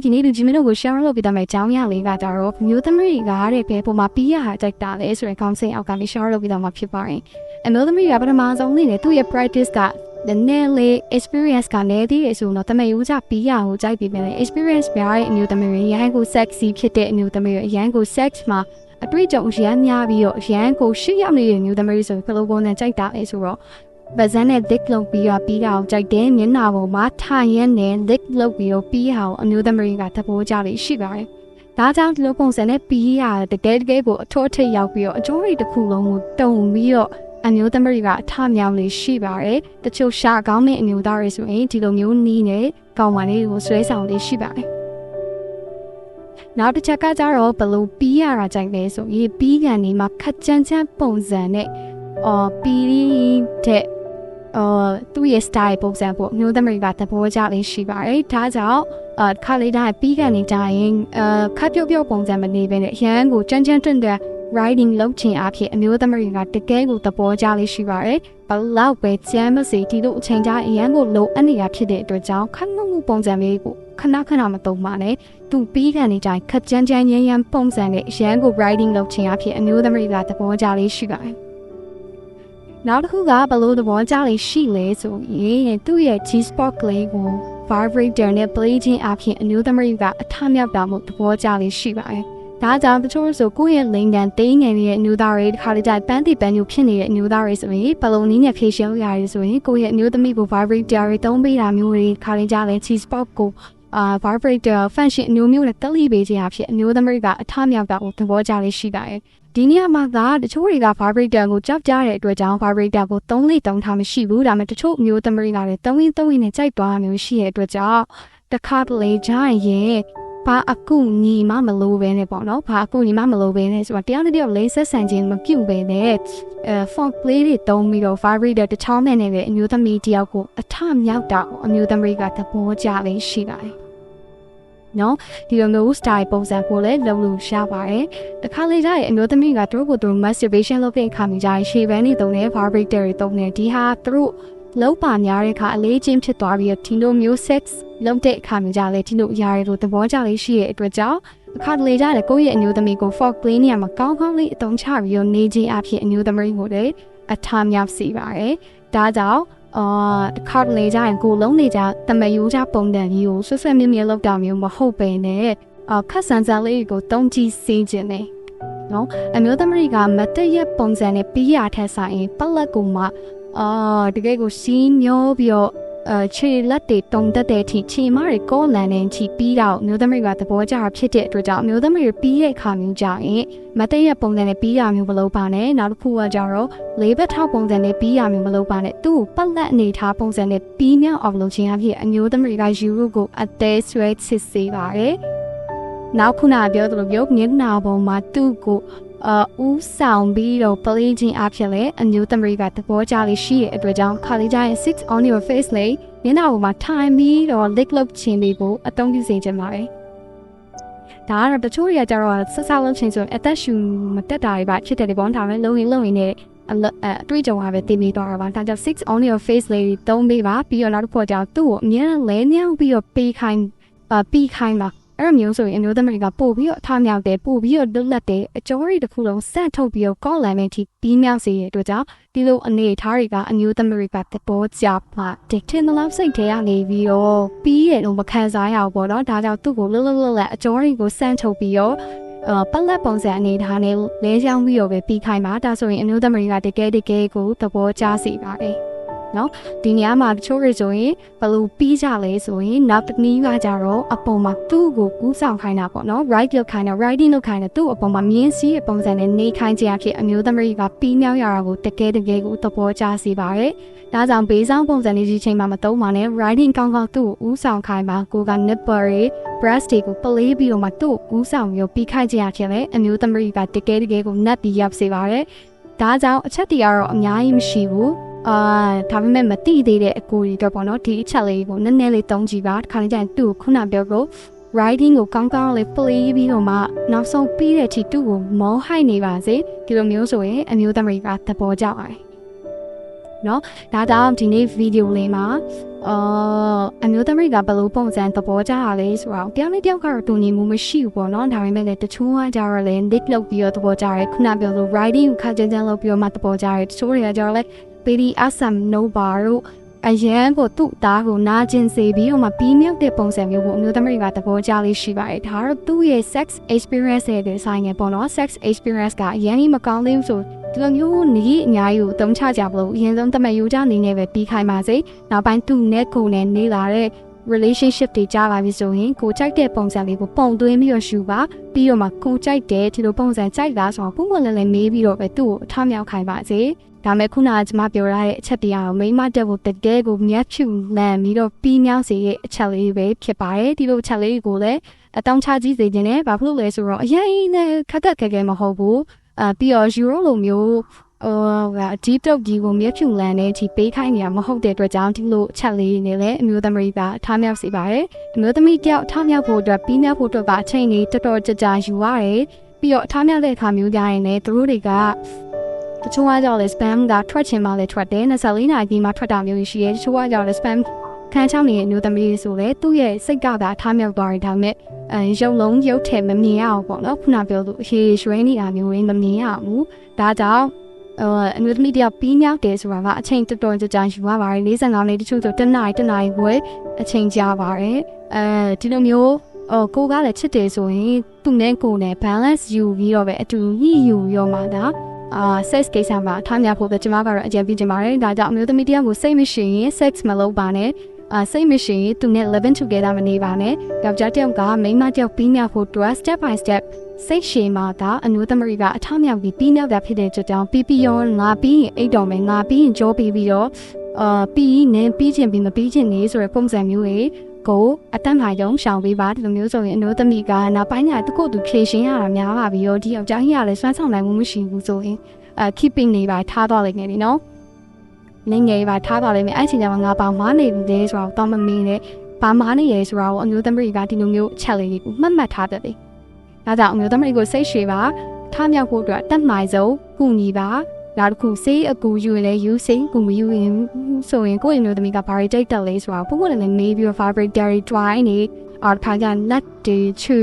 ဒီနေ့လူကြီးမတို့ကို share လုပ်ပေးတဲ့ကြောင်းရလေးကကြတော့မျိုးသမီးတွေကတဲ့ဘယ်ပုံမှာပြီးရဟာကြိုက်တာလဲဆိုတဲ့ခေါင်းစဉ်အောက်ကနေ share လုပ်ပေးတော့မှာဖြစ်ပါတယ်။အမျိုးသမီးကပထမဆုံးနေတယ်သူ့ရဲ့ practice က the nail experience ကနေတည်းဆိုတော့တမယူးကြပြီးရကိုကြိုက်ပြီးမယ် experience များတဲ့အမျိုးသမီးတွေရဟန်းကို sexy ဖြစ်တဲ့အမျိုးသမီးတွေရဟန်းကို sex မှာအတွေ့အကြုံရမ်းများပြီးတော့ရဟန်းကိုရှေ့ရောက်နေတဲ့မျိုးသမီးတွေဆိုဘယ်လိုပုံနဲ့ကြိုက်တာလဲဆိုတော့ဗဇန်နဲ့ dick လုပ်ပြီးတော့ပြီးတာကိုကြိုက်တယ်မျက်နှာပေါ်မှာထိုင်ရမ်းနဲ့ dick လုပ်ပြီးတော့ပြီးတာကိုအမျိုးသမီးကသဘောကျလေးရှိပါတယ်။ဒါကြောင့်ဒီလိုပုံစံနဲ့ပြီးရတကယ်ကိုအထောက်အထိပ်ရောက်ပြီးတော့အကျိုးတွေတစ်ခုလုံးကိုတုံပြီးတော့အမျိုးသမီးကအထမြောင်လေးရှိပါတယ်။တချို့ရှာကောင်းတဲ့အမျိုးသားတွေဆိုရင်ဒီလိုမျိုးနီးနဲ့ကောင်းပါလေးကိုဆွဲဆောင်လေးရှိပါတယ်။နောက်တစ်ချက်ကကြတော့ဘလို့ပြီးရတာကြိုက်လဲဆိုရင်ပြီးကန်ဒီမှာခက်ကြမ်းကြမ်းပုံစံနဲ့ပြီးတဲ့သူ့ရဲ့ style ပုံစံပေါ့မျိုးသမီးကသဘောကျလေးရှိပါတယ်။ဒါကြောင့်ခါလေးတိုင်းပြီးကန်နေတိုင်းခပ်ပြုတ်ပြုတ်ပုံစံမနေဘဲနဲ့ရန်ကိုကြမ်းကြမ်းတွန့်တွန့် riding လုပ်ချင်အဖြစ်အမျိုးသမီးကတကယ်ကိုသဘောကျလေးရှိပါတယ်။ဘလောက်ပဲကြမ်းမစီဒီလိုအချိန်တိုင်းရန်ကိုလိုအပ်နေတာဖြစ်တဲ့အတွက်ကြောင့်ခက်မှုပုံစံလေးကိုခဏမသုံးပါနဲ့သူပြီးကန်နေတိုင်းခက်ကြမ်းကြမ်းရမ်းပုံစံနဲ့ရန်ကို riding လုပ်ချင်အဖြစ်အမျိုးသမီးကသဘောကျလေးရှိပါတယ်။နောက်တစ်ခုကဘလို့သဘောကျလေးရှိလဲဆိုရင်သူ့ရဲ့ G-spot လေးကို vibrator နဲ့ play ခြင်းအပြင်အမျိုးသမီးကအထမြောက်တာမှုသဘောကျလေးရှိပါတယ်။ဒါကြောင့်တချို့ဆိုကိုယ့်ရဲ့လိန်တန်တင်းငယ်ရဲ့အမျိုးသားတွေတစ်ခါတည်းပန်းတိပန်းညူဖြစ်နေတဲ့အမျိုးသားတွေဆိုရင်ဘလို့နည်းနဲ့ဖြည့်ရှင်းရတယ်ဆိုရင်ကိုယ့်ရဲ့အမျိုးသမီးကို vibrator တွေသုံးပေးတာမျိုးတွေတစ်ခါတည်းလည်း G-spot ကိုvibrator function အမျိုးမျိုးနဲ့တက်လိပေးခြင်းအဖြစ်အမျိုးသမီးကအထမြောက်တာကိုသဘောကျလေးရှိပါတယ်။ဒီနေရာမှာကတချို့တွေက vibrator ကိုကြောက်ကြတဲ့အတွက်ကြောင့် vibrator ကိုသုံးထားမရှိဘူးဒါပေမဲ့တချို့မျိုးသမီးကလည်းသုံးရင်းနဲ့ကြိုက်သွားမျိုးရှိတဲ့အတွက်ကြောင့်တစ်ခါတလေကြရင်ဘာအကူညီမမလို့ပဲနဲ့ပေါ့နော်ဘာအကူညီမမလို့ပဲနဲ့ဆိုတော့တရားနဲ့တရားလေးဆက်ဆံခြင်းမပြုတ်ပဲနဲ့phone play တွေသုံးပြီးတော့ vibrator တစ်ချောင်းနဲ့လည်းအမျိုးသမီးတယောက်ကိုအထမြောက်တာအမျိုးသမီးကသဘောကျလေးရှိပါတယ်နော်ဒီလိုမျိုး style ပုံစံကိုလည်းလုံးလို့ရပါတယ်တခါလေကြာရင်အမျိုးသမီးကသူတို့ masturbation လုပ်တဲ့အခါမှာကြာရင်ရှေ့ဘန်းနေတုံးနဲ့ vibrator တွေတုံးနေဒီဟာသူတို့လုံးပါများတဲ့အခါအလေးချင်းဖြစ်သွားပြီးတော့ဒီလိုမျိုး sex လုပ်တဲ့အခါမှာကြာလေဒီလိုအရာတွေကိုသဘောကျလေးရှိရဲ့အတွက်ကြောင့်အခါလေကြာလေကိုယ့်ရဲ့အမျိုးသမီးကို fork play နေရာမှာကောင်းလေးအသုံးချပြီးတော့နေခြင်းအဖြစ်အမျိုးသမီးကိုလည်းအထားမြောက်စေပါတယ်ဒါကြောင့်ခါလေကြရင်ကိုလုံးနေကြတမယူကြပုံတန်ကြီးကိုဆွဆွမြင်းလောက်တာမျိုးမဟုတ်ပဲနဲ့ခက်ဆန်ဆန်လေးကိုတုံးကြည့်စေခြင်းနဲ့နော်အမျိုးသမီးကမတည့်ရပုံစံနဲ့ပြီးရထက်ဆိုင်ပလက်ကိုမှတကယ်ကိုစီးမျောပြီးတော့ခြေလက်တွေတုံတက်တဲ့အထိခြေမတွေကိုလန်နေချီပြီးတော့မျိုးသမီးကသဘောကျတာဖြစ်တဲ့အတွက်ကြောင့်မျိုးသမီးပြီးတဲ့အခါမျိုးကြရင်မတည့်ရပုံစံနဲ့ပြီးရမျိုးမလုပ်ပါနဲ့နောက်တစ်ခုကကြတော့လေးဘက်ထောက်ပုံစံနဲ့ပြီးရမျိုးမလုပ်ပါနဲ့သူ့ကိုပတ်လက်အနေထားပုံစံနဲ့ပြီးမြောက်အောင်လုပ်ခြင်းအဖြစ်အမျိုးသမီးကယူရုကိုအသေးဆွဲစစ်စေပါတယ်နောက်ခုနပြောသလိုမျိုးမျက်နှာပေါ်မှာသူ့ကိုဦးဆောင်ပြီးတော့ play ခြင်းအဖြစ်လည်းအမျိုးသမီးကသဘောကျလေးရှိတဲ့အတွက်ကြောင့်ခါလေးကျရင် six on your face လေးမျက်နှာပေါ်မှာထိုင်ပြီးတော့ lick လုပ်ခြင်းလေးကိုအသုံးပြုစေချင်ပါတယ်ဒါကတော့တချို့တွေကကြတော့ဆက်ဆက်လုပ်ခြင်းဆိုရင်အသက်ရှူမတက်တာတွေပါဖြစ်တယ်ပေါ့ဒါပေမဲ့လုံရင်နဲ့အတွေ့အကြုံကပဲတည်ပြီးတော့ပါဒါကြောင့် six on your face လေးသုံးပေးပါပြီးတော့နောက်တစ်ခုကျတော့သူ့ကိုအမြဲတမ်းလဲညောင်းပြီးတော့ပြီးခိုင်းပါအဲ့မျိုးဆိုရင်အမျိုးသမီးကပို့ပြီးတော့ထားမြောက်တယ်ပို့ပြီးတော့လွတ်လပ်တယ်အကျော်ရီတစ်ခုလုံးစန့်ထုတ်ပြီးတော့ကောက်လန်မဲ့ထိပြီးမြောက်စေတဲ့အတွက်ကြောင့်ဒီလိုအနေထားတွေကအမျိုးသမီးကသဘောကျပါတဲ့ထင်သလောက်စိတ်ထဲကနေပြီးတော့ပြီးရတော့မခံစားရဘူးပေါ့နော်ဒါကြောင့်သူ့ကိုလွတ်လပ်အကျော်ရီကိုစန့်ထုတ်ပြီးတော့ပတ်လက်ပုံစံအနေထားနဲ့လဲချောင်းပြီးတော့ပဲပြီးခိုင်းပါဒါဆိုရင်အမျိုးသမီးကတကယ်ကိုသဘောကျစေပါတယ်နော်ဒီနေရာမှာတချို့တွေဆိုရင်ဘယ်လိုပြီးကြလဲဆိုရင်နောက်တစ်နည်းကကြတော့အပေါ်မှာသူ့ကိုကူးဆောင်ခိုင်းတာပေါ့နော် right လောက်ခိုင်းတာ riding လောက်ခိုင်းတာသူ့အပေါ်မှာမြင်းစည်းရဲ့ပုံစံနဲ့နေခိုင်းခြင်းအဖြစ်အမျိုးသမီးကပြီးမြောက်ရတာကိုတကယ်ကိုသဘောကျစေပါတယ်ဒါကြောင့်ဘေးဆောင်ပုံစံလေးဒီချိန်မှာမသုံးပါနဲ့ riding ကောင်းသူ့ကိုဦးဆောင်ခိုင်းပါကိုက nipple တွေ breast တွေကို play ပြီးတော့မှသူ့ကိုဦးဆောင်ပြီးခိုင်းခြင်းအဖြစ်လည်းအမျိုးသမီးကတကယ်ကိုနတ်ပြီးရောက်စေပါတယ်ဒါကြောင့်အချက်တရားတော့အများကြီးမရှိဘူးဒါပေမဲ့မတိသေးတဲ့အကိုကြီးတော့ပေါ့နော်ဒီအချက်လေးကိုနည်းနည်းလေးသုံးကြည့်ပါခါလေးကျရင်သူ့ကိုခုနပြောကို riding ကိုကောင်းလေး play ပြီးတော့မှနောက်ဆုံးပြီးတဲ့အထိသူ့ကိုမောဟိုက်နေပါစေဒီလိုမျိုးဆိုရင်အမျိုးသမီးကသဘောကျပါတယ်နော်ဒါကြောင့်ဒီနေ့ဗီဒီယိုလေးမှာ အမျိုးသမီးကဘယ်လိုပုံစံသဘောကျတာလဲဆိုတော့တယောက်နဲ့တယောက်ကတော့တူညီမှုမရှိဘူးပေါ့နော်ဒါပေမဲ့လည်းတချို့ကကြတော့လည်း nick လုပ်ပြီးတော့သဘောကျတယ်ခုနပြောလို့ writing ခါကျန်းလုပ်ပြီးတော့မှသဘောကျတယ်တချို့တွေကကြတော့လည်း pretty awesome no bar တို့အရန်ကိုသူ့သားကိုနာကျင်စေပြီးတော့မှပြီးမြောက်တဲ့ပုံစံမျိုးကိုအမျိုးသမီးကသဘောကျလေးရှိပါတယ်ဒါတော့သူ့ရဲ့ sex experience တွေဆိုင်နေပေါ့နော် sex experience ကအရင်ကြီးမကောင်းသေးဘူးဆိုဒီလိုမျိုးနေအများကြီးကိုတုံးချကြမလို့အရင်ဆုံးတမန်ယူကြနေနေပဲပြီးခိုင်းပါစေနောက်ပိုင်းသူ့နဲ့ကိုယ်နဲ့နေလာတဲ့ relationship တွေကြားလာပြီဆိုရင်ကိုကြိုက်တဲ့ပုံစံလေးကိုပုံသွင်းပြီးတော့ယူပါပြီးတော့မှကိုကြိုက်တဲ့ဒီလိုပုံစံကြိုက်လားဆိုတော့ပုံမှန်လည်းမေးပြီးတော့ပဲသူ့ကိုအထမြောက်ခိုင်းပါစေဒါမဲ့ခုနကကျွန်မပြောရတဲ့အချက်တရားကိုမိမတက်ဖို့တကယ်ကိုမြတ်ဖြူလန်ပြီးတော့ပြီးမြောက်စေတဲ့အချက်လေးပဲဖြစ်ပါတယ်ဒီလိုအချက်လေးကိုလည်းအတောင်းချကြည့်စေခြင်းနဲ့ဘာဖြစ်လို့လဲဆိုတော့အရင်နဲ့ခက်ခက်ခဲမဟုတ်ဘူးပြီးတော့ euro လိုမျိုးdeep talk ကြီးကိုမြတ်ဖြူလန်နဲ့ဒီပေးခိုင်းနေရမဟုတ်တဲ့အတွက်ကြောင့်ဒီလိုအချက်လေးနဲ့လည်းအမျိုးသမီးကထားမြောက်စေပါတယ်အမျိုးသမီးတယောက်ထားမြောက်ဖို့အတွက်ပြီးမြောက်ဖို့အတွက်ကအချိန်လေးတော်တော်ကြာယူရတယ်ပြီးတော့ထားမြောက်တဲ့အခါမျိုးကြရင်လည်းသူတို့တွေကတချို့ကကြောင့်လည်း spam ကထွက်ချင်မှလည်းထွက်တယ်24နာရီမှထွက်တာမျိုးရှိရဲတချို့ကကြောင့်လည်း spam ခံချောင်းနေတဲ့အမျိုးသမီးဆိုလည်းသူ့ရဲ့စိတ်ကသာထားမြောက်သွားတယ်ဒါပေမဲ့ရုပ်လုံးရုပ်ထည်မမြင်ရအောင်ပေါ့နော်ခုနပြောလို့ဟေးရွှဲနေတာမျိုးတွေမမြင်ရဘူးဒါကြောင့်အမျိုးသမီးတယောက်ပြီးမြောက်တယ်ဆိုတာကအချိန်တော်တော်ကြာယူရပါတယ်45မိနစ်တချို့ဆို1နာရီဝယ်အချိန်ကြာပါတယ်ဒီလိုမျိုးကိုကလည်းချစ်တယ်ဆိုရင်သူ့နဲ့ကိုယ်နဲ့ balance ယူပြီးတော့ပဲအတူညှိယူရောမှာဒါsex ကိစ္စမှာထားများဖို့ပဲကျွန်မကတော့အကြံပေးချင်ပါတယ်ဒါကြောင့်အမျိုးသမီးတယောက်ကိုစိတ်မရှိရင် sex မလုပ်ပါနဲ့စိတ်မရှိရင်သူနဲ့ living together မနေပါနဲ့ယောက်ျားတယောက်ကမိန်းမတယောက်ပြီးမြောက်ဖို့ step by step စိတ်ရှည်မှာဒါအမျိုးသမီးကအထောက်မြောက်ပြီးမြောက်တာဖြစ်တဲ့ကြောင့်ပြီးရောငါပြီးရင်အိတ်တော်မယ်ငါပြီးရင်ကြောပြီးတော့ပြီးနေပြီးချင်းပြီးမပြီးချင်းနေဆိုတဲ့ပုံစံမျိုးကိုအတန်းမှာရုံရှောင်ပေးပါဒီလိုမျိုးဆိုရင်အမျိုးသမီးကနောက်ပိုင်းကျသူကိုယ်သူဖြည့်ရှင်းရတာများပါပြီးတော့ဒီယောက်ျားကြီးကလည်းစွမ်းဆောင်နိုင်မှုမရှိဘူးဆိုရင်keeping နေပါထားတော့လိုက်နေတယ်နော်နေငယ်ပါထားတော့လိုက်မယ်အဲ့ချိန်ကျမှငါပေါင်မားနေပြီလေဆိုတော့တော့မမင်းနဲ့ဘာမားနေရဲဆိုတော့အမျိုးသမီးကဒီလိုမျိုးအချက်လေးကိုမှတ်ထားတယ်ဒါကြောင့်အမျိုးသမီးကိုစိတ်ရှည်ပါထားမြောက်ဖို့အတွက်တက်နိုင်ဆုံးကူညီပါနောက်တစ်ခုစေးအကူယူရင်လည်းယူစိန်ကူမယူရင်ဆိုရင်ကိုယ့်အမျိုးသမီးကဘာတွေတိတ်တက်လဲဆိုတော့ပုံမှန်လည်းမေးပြီးတော့ vibratory dry နေအော်ခါကလက်တွေချူ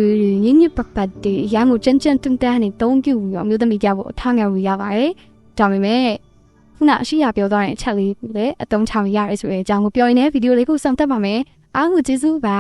ညညပပတ်တွေရမ်းကိုကျန်းကျန်းတွန်းတန်းနေတုံးကျူပြီးတော့အမျိုးသမီးကြောက်ဖို့ထားမြောက်ရပါတယ်ဒါပေမဲ့ခုနအရှိရပြောသွားတဲ့အချက်လေးလည်းအသုံးချရရဲဆိုတဲ့အကြောင်းကိုပြောရင်းနဲ့ဗီဒီယိုလေးကိုဆောင်တက်ပါမယ်အားကိုကျေးဇူးပါ